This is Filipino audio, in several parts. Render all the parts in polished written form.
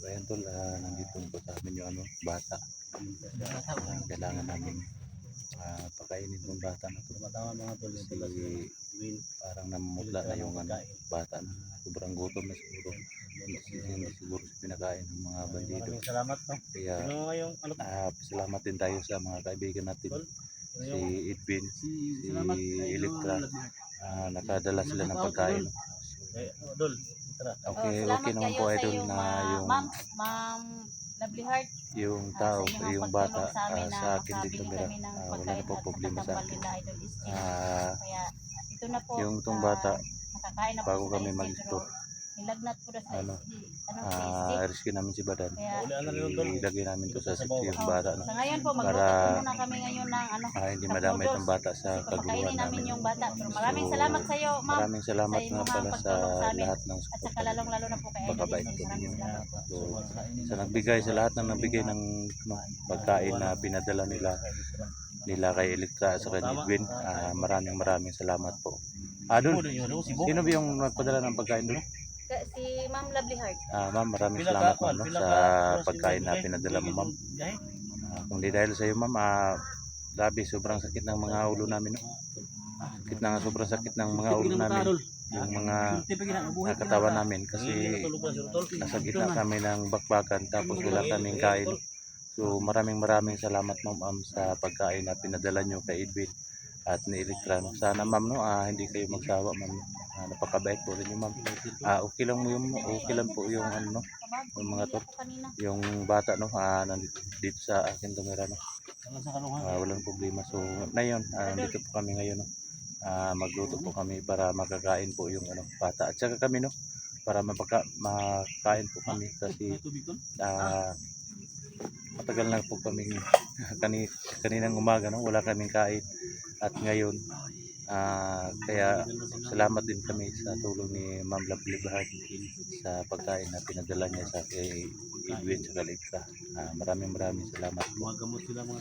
So ayan tol, nandito po sa amin yung bata. Kailangan namin pakainin yung bata na to. Kasi parang namumutla na yung bata na. Sobrang gutom na siguro. Hindi siguro pinakain ng mga bandido. Salamat, no? Kaya salamat din tayo sa mga kaibigan natin. Si Edwin, si Electra, nakadala sila ng pagkain. Dol, Okay, okay naman po idol na yung Ma'am Lovely Heart, yung tao, sa inyong yung pagtulong bata sa amin na sa akin din makabili tumira. kami ng Wala na pagkain po at problema sa nakatambal akin. nila Idol Steve. Kaya ito na po, Yung itong bata, nakakain na po bago sa kami Steve, mag-store, pero nilagnat po na sa ano, Steve. rescue namin si Badan. Kaya Ilagay namin to sa safety yung bata, no? sa ngayon po, Para magluto po muna kami ngayon ng hindi cup madamay noodles. itong bata sa Kasi kaguluhan papakainin namin namin. yung bata. Pero maraming So, salamat sa iyo, ma'am. Maraming salamat sa nga inyong pala sa pagtulong sa amin. lahat ng At support. saka lalong-lalo na po kay Idol Pakabait Steve. po Maraming ninyo. salamat po. So, sa nagbigay, sa lahat ng nagbigay ng pagkain na pinadala nila kay Electra at kay Edwin, maraming salamat po. Doon, sino ba yung nagpadala ng pagkain doon? Si Ma'am Lovely Heart. Ma'am, maraming salamat ma'am, no, sa pagkain na pinadala mo ma'am. Kung di dahil sa iyo ma'am, grabe, sobrang sakit ng mga ulo namin, no? Sobrang sakit ng mga ulo namin, yung mga katawan namin, kasi nasa gitna kami ng bakbakan tapos wala kaming kain. So maraming salamat ma'am sa pagkain na pinadala nyo kay Edwin at ni Electra, no? Sana ma'am, no, hindi kayo magsawa ma'am. Napakabait po rin yung ma'am. Okay lang po yung yung mga to, yung bata, no, dito sa akin tumira, no. Walang problema. So ngayon, dito po kami ngayon, no. Magluto po kami para makakain po yung bata at saka kami, no, para makain po kami kasi matagal na po kami kaninang umaga, no, wala kaming kain at ngayon kaya salamat din kami sa tulong ni Ma'am Lovely Heart sa pagkain na pinadala niya sa kay Edwin sa Electra. Maraming salamat po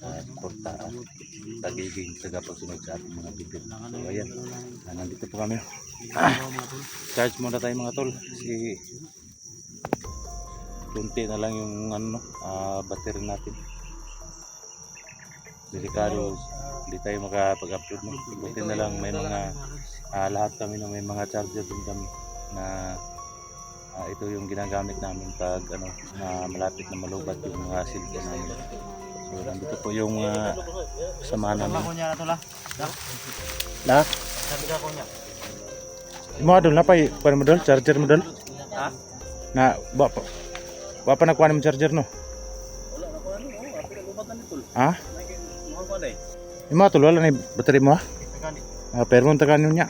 sa suporta at pagiging tagapagsunod sa ating mga video. So ayan, nandito po kami. Charge muna tayo mga tol kasi kunti na lang yung battery natin. Delikado, hindi tayo makapag-upload, no? Buti na lang may mga lahat kami na may mga charger din kami na ito yung ginagamit namin pag na malapit na malubat yung mga silga namin. So nandito po yung samahan namin. Mo adol na pay kuan mo dol charger mo dol. Na wa pa nakuha mo charger, no? Yung mga tol, wala na yung battery mo, ha? Pero mong taganin niya.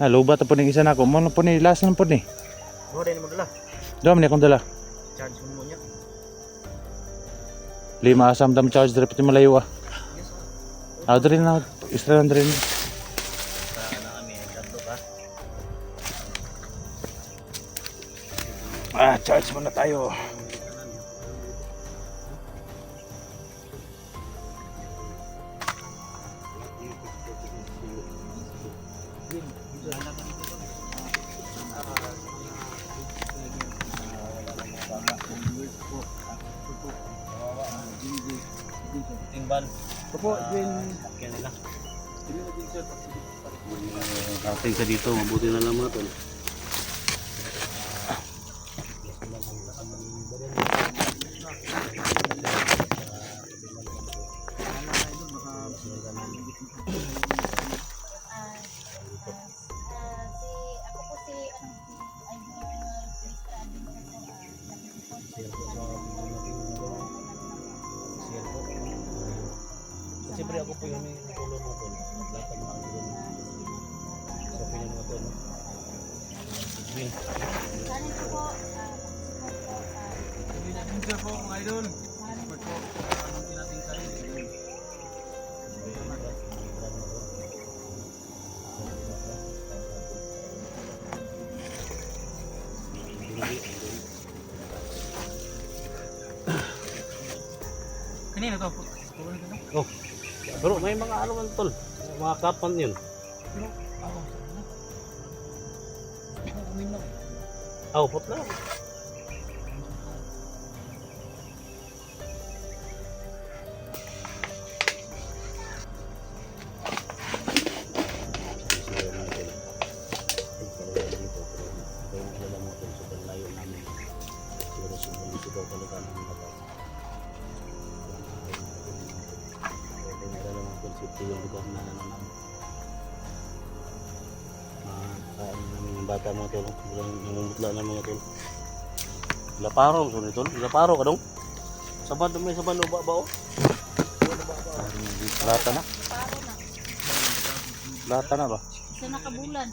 Lubat po ng isa na ako. Mo po ni last na po ni. Doon mo niya akong dala. Charge mo niya. 5 asam dam charge dari pati malayo, dari na istra na rin. Charge muna tayo. Tingban. Opo, din. Ating sa dito, mabuti na lang mga tol. Siyempre ako po yung may tulong mo tol. Dapat makatulong. Sa opinion mo tol. Edwin. Sir po, mga idol. Support po. Anong natin kayo? Kanina to po. Oh. Pero may mga ano man tol. Mga kapan yun. Ah, upot na. Sisigaw na ito. Ay, talaga dito. Pero ito yung kilala mo ito. Sobrang layo namin. Siguro sobrang sigaw talaga ng labas. Ito yung kilala mo ito. Ito yung lugar na ano namin. Kain namin yung bata mga tol. Yung namumutla na mga tol. Laparo, so nito. Laparo ka dong. Saban may saban ba ba oh? Lata na. Paro na. Lata na ba? Isa nakabulan.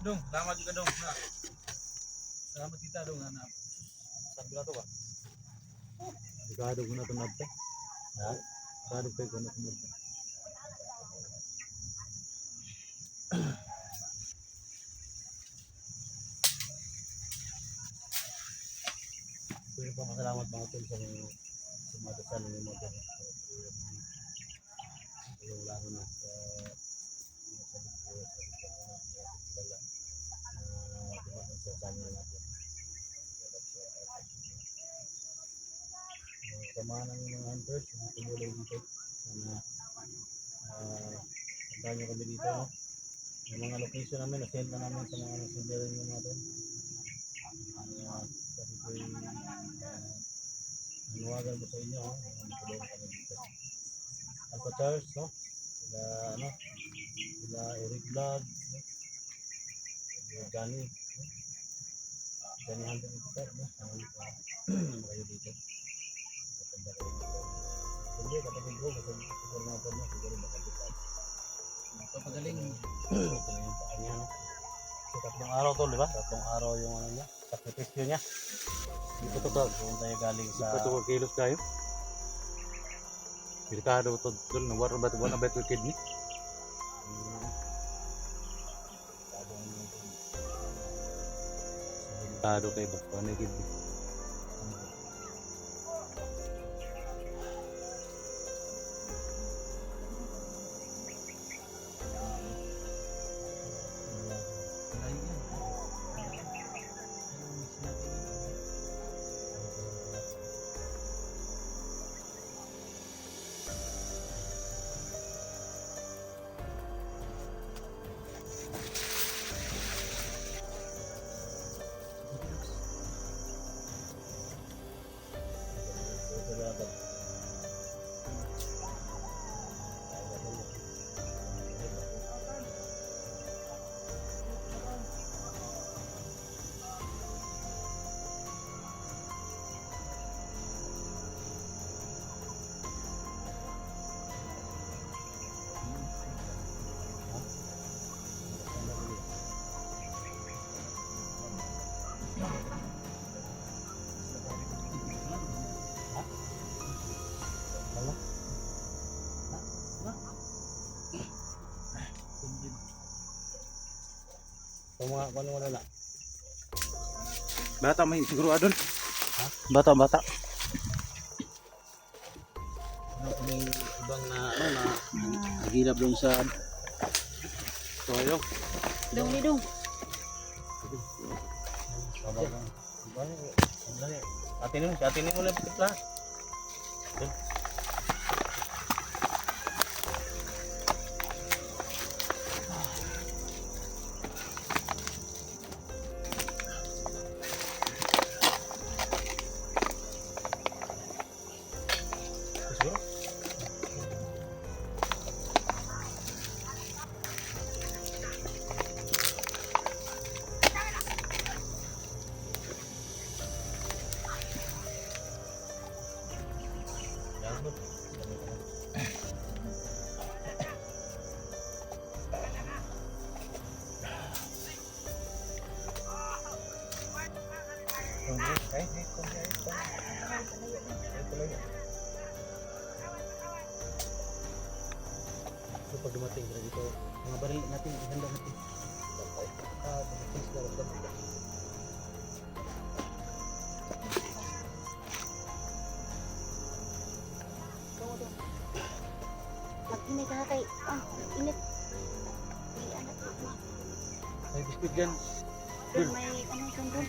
Dong, salamat juga dong. Ha. Salamat kita dong anak. Sabla to ba? Sigado ko na ito nabta. Ha? Sigado ko na ito nabta. Pwede pa masalamat mga tol sa mga sumadasal ng mga tol. Yung lalo na sa mga sabi ko sa mga kilala na sa channel natin. Samahan ng mga hunters, mga tumulong dito. Sana puntahan nyo kami dito. No? Yung mga location namin, na-send na namin sa mga messenger nyo natin. Sabi ko yung nanuwagan ko sa inyo. Matulungan kami dito. Alpha Charles, no? Sila, ano? Sila Eric Vlog, no? Sila Johnny, no? Johnny Hunter ito, no? Sama kayo dito. Hindi, kapatid ko, kasi siguro na po na, siguro makapitan. Papagaling. Ito na yung paan niya, no? So, 3 araw to, di ba? 3 araw yung ano niya, sakripisyo niya. Dito to, doon tayo galing sa... Ito ko kilos kayo. Delikado to tol, nawaro ba na bet wicked ni? Delikado kay ba? Paano kid? So, mga kung ano na. Bata may siguro adon. Ha? Bata. Ano kaming ibang na, ano na, nagilap doon sa toyo. Dong ni dong. Atin mo lang pitla. So pag dumating na dito, mga baril natin, ihanda natin. Dumating sila, wag dapat. Mag-init ka kay. Init. Ay, anak ko. biskuit dyan. Dul, may ano dyan, Dul?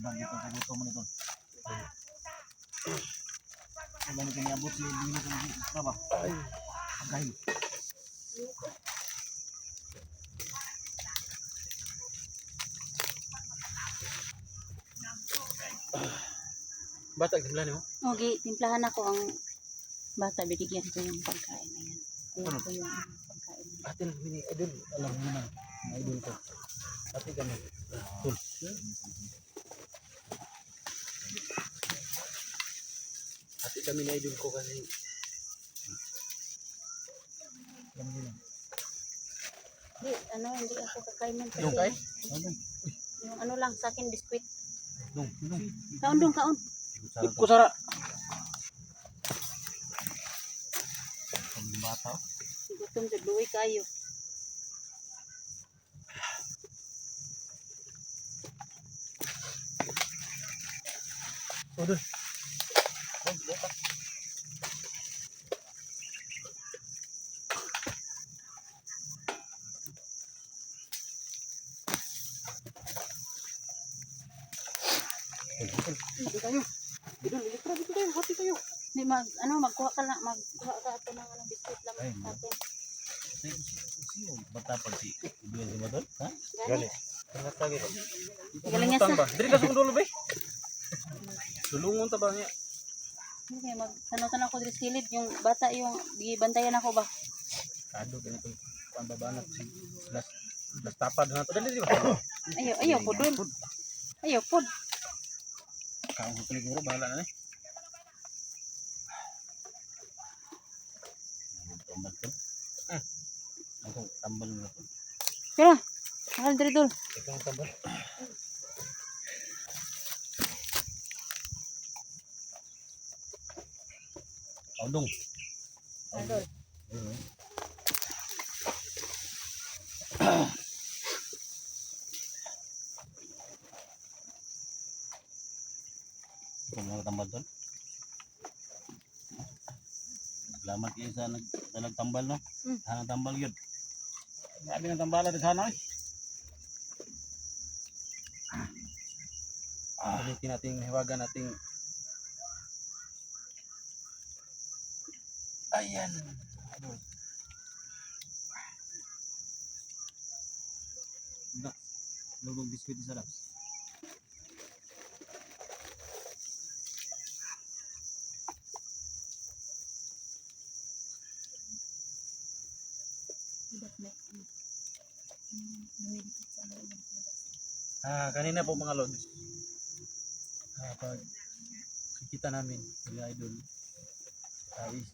Bagi ko kaguto mo nito. Bagi ko niabot si Dino sa mga ba? Ay. Agay. Bata gimlan mo? Okay, timplahan ako ang bata. Binigyan ko yung pagkain na yan. Ayan ko yung pagkain. Atin bini idol. Alam mo naman. Mga idol ko. Pati kami. Tul. Ati kami na idol ko kasi. Alam mo yun. Hindi, ano, hindi ako kakain nun. Yung kay? Yung ano lang, sa akin, biskwit. Nung. Kaon dong, kaon. Kusara. Ang bata. Gutom sa luwi kayo. Udol. Hati tayo. Udol, elektra dito tayo. Hati tayo. Hindi, magkuha ka lang, magkuha ka ito ng ano, biskwit lang Ay, sa akin. Bata pag si Udol si Madol. Ha? Gani. Ingat lagi ko. Galing nga sa. Diri ka sung dulo be. Sulungon ta ba niya? Hindi, magtanong-tanong ko dito silid. Yung bata, yung gibantayan ako ba? Kado ganito. Pambabanat si Las tapad na to. Dali di ba? Ayaw po dun. Ayaw po. Kaon ko siguro bahala na ni. Tambal ko. Ako tambal mo ko. Kaya, mahal diri dul. Ikaw tambal. Audong. Adol. Ikaw mga tambal doon. Salamat kayo sa nagtambal no. Hanang tambal yun. Sabi ng tambala di sana eh. Pagkitin nating hiwaga nating ayan. Aduh. Enggak. Lulung biskuit di sana. Kanina po mga lods. Pag kita namin, mga idol, is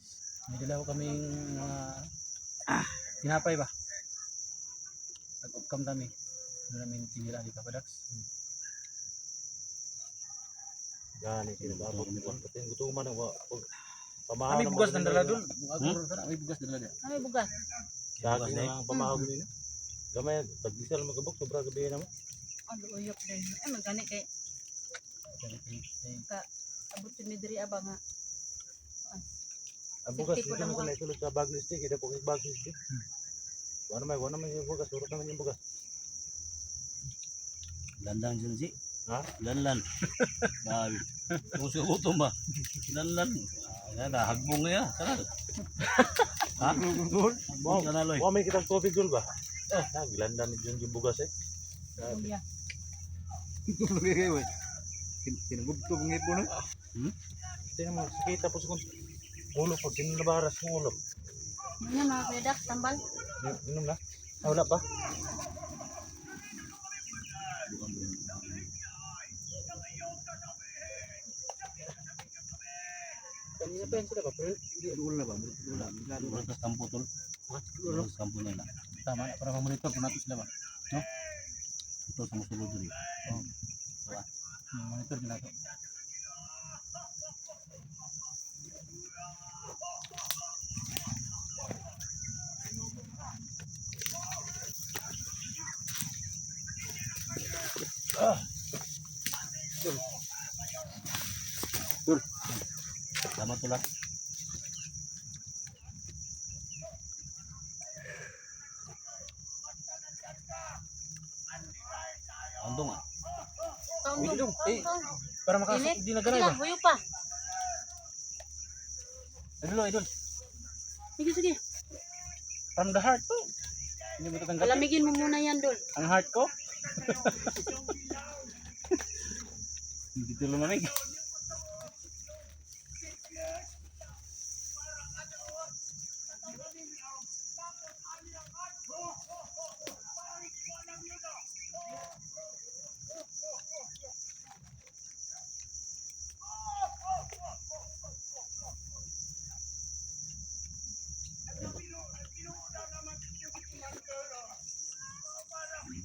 may dala ko kaming mga tinapay ba? Nag-upcam kami. Doon namin tinira di Kapadax. Yan, kinababot ni Pagkatin. Gutuman na ba? Kami bugas ng dala dul. May bugas dala niya. Ano yung bugas? Sa akin na ang pamahag nila. Gamay, pag-isal magabok, sobra gabi naman. Ano, uyok din. Ay, magani kay abot yun ni diri abang nga. Ang bugas, Safety ko hindi lang naman mo. sa isulod sa bag ni stick. Hindi po yung bag ni stick. Wala may yung bugas. Surot naman yung bugas. Landang Junji. Ha? Lanlan. Babi. Kung sa utom ba? Lanlan. Yan, hagbong nga yan. Kanal. Ha? Hagbong. Kanal oy. May kitang tubig dul ba? Naglandan ni Junji bugas eh. Kuya. Lagi kayo eh. Kinagubto ng ipon eh. Tingnan mo, sakit tapos kung ulo po, kinalabaras ng ulo. Ano mga predak, tambal? Inom na? Wala pa? Kanina pa yan sila ba? Pero hindi, ulo na ba? Ulo sa kampo tol. Ulo sa kampo nila. Tama na, para mamonitor kung natin sila ba? No? Ito sa musulod dun. Oo. Diba? Monitor nila ito. Salamat tol. Andong ah. Kaundong. Dong. Para makasok Init. di na Sige ganay lang, ba? huyo pa. Idol. Sige, sige. From the heart to. Hindi mo tatanggapin. Palamigin mo muna yan, Dol. Ang heart ko. Hindi ito lumamig.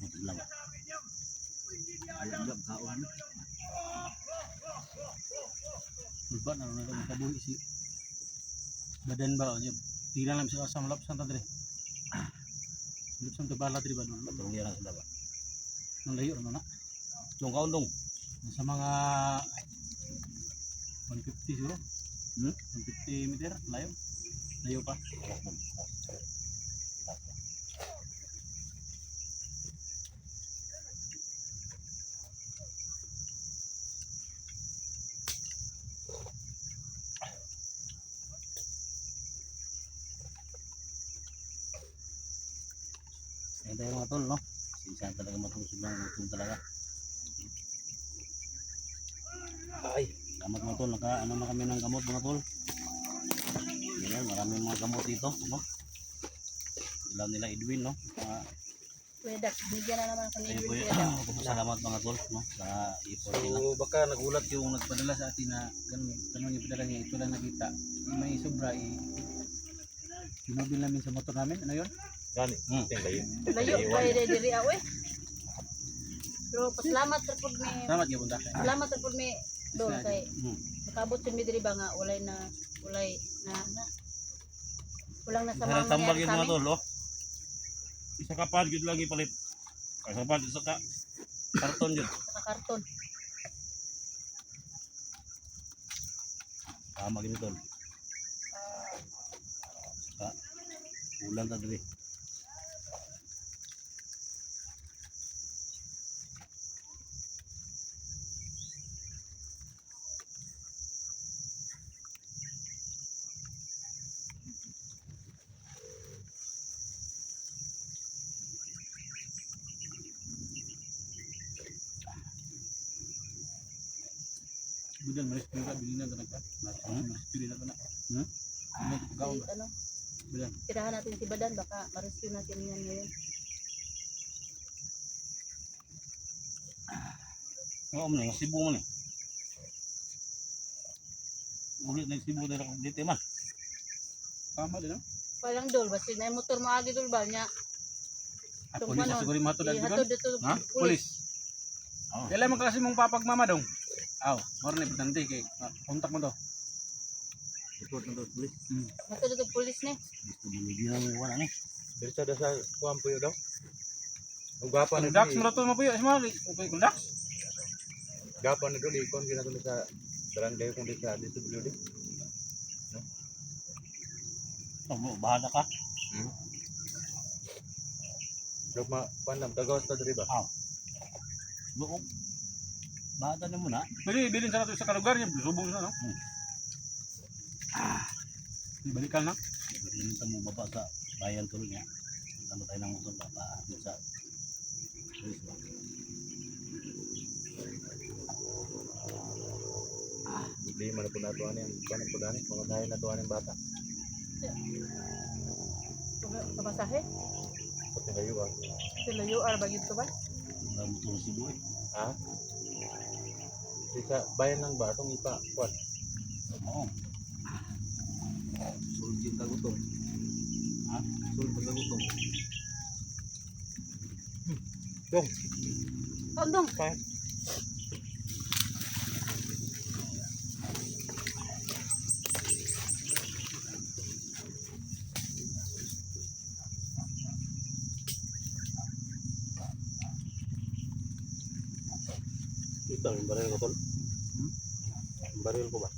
Buti lang. Alam kaon. Ba na lang kabuhi si badan ba niya. Tira lang sa asam lapsan ta dire. Lapsan to bala dire ba no? Patong yan sila ba. Nang layo ano na. Yung kaon dong. Sa mga 150 siguro. 150 meter layo. Layo pa. Ayan tayo mga tol, no? Saan talaga matulog lang gutom talaga. Ay, salamat mga tol. Ano na kami ng gamot mga tol. Ayan, maraming mga gamot dito, no? Ilan nila Edwin, no? Kuya Dax, bigyan na naman kami Ayun yung po Kuya yun. Dax. Salamat mga tol, no? Sa effort nila. So baka nagulat yung nagpadala sa atin na ganun yung padala niya. Ito lang nakita. May sobra Sinobil namin sa motor namin, ano yun? Gani. Layo, pwede diri ako eh. Pero pasalamat ra pud mi. Salamat niyo punta. Salamat ra pud mi, Dol, kay Hmm. nakabot yun mi diri ba nga walay na walang nasa Sarang tambal yun sa mga amin. tol, oh. Isa kapad yun lagi palit. Isa kapad, isa ka. Karton yun. Sa karton. Tama gini tol. Ulan ta diri. Budan, maris pila, bilhin na talaga. Maris pila na talaga. Ano ito pagkaon ba? Ano? Bilan. Tirahan natin si Badan, baka ma-rescue natin yan ngayon. Oo man, yung Cebu man eh. Ulit na yung Cebu dito dito man. Tama din, no? Walang Dol, basta na yung motor mo agi Dol ba niya. At Itong pulis na ano, siguro yung matod at ihatod dito. Ha? Pulis. Oh. Kailan mo kasi mong papagmama dong? Aw, moro na importante kay kontak mo to. Report na to, please. Hatod dito pulis ni. Gusto mo hindi na mo wala ni. Dito sa kuwan po yun daw. Ang gapa na Dax, duli. mo to mo puyo, small. Okay, kung Dax. Gapa na duli. Ikon ginatuli sa barangay kung di sa DSWD. Oh, bahala ka. Pero pandam, tagawas ta diri ba? Buok. Bata na muna. Bilhin sa nato sa kalugar niya, subong na no. Ibalikan na. Bilhin ta mo baba sa bayan tuloy niya. Ano tayo ng motor baba dito sa police ba? Di man po nato ani ang kanan po dani, mga tayo nato ani bata. Pamasahe. Pati kayo ah. Sila UR ba gito ba? Wala motor si Boy. Ha? Di sa bayan lang ba atong ipa kuwan? Oo. Suljin tagutong. Ha? Sul tagutong. Kaundong. Kaya Ito ang baril ko tol. Baril ko ba?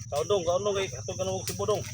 Kaundong kay hatog ka na og sibodong.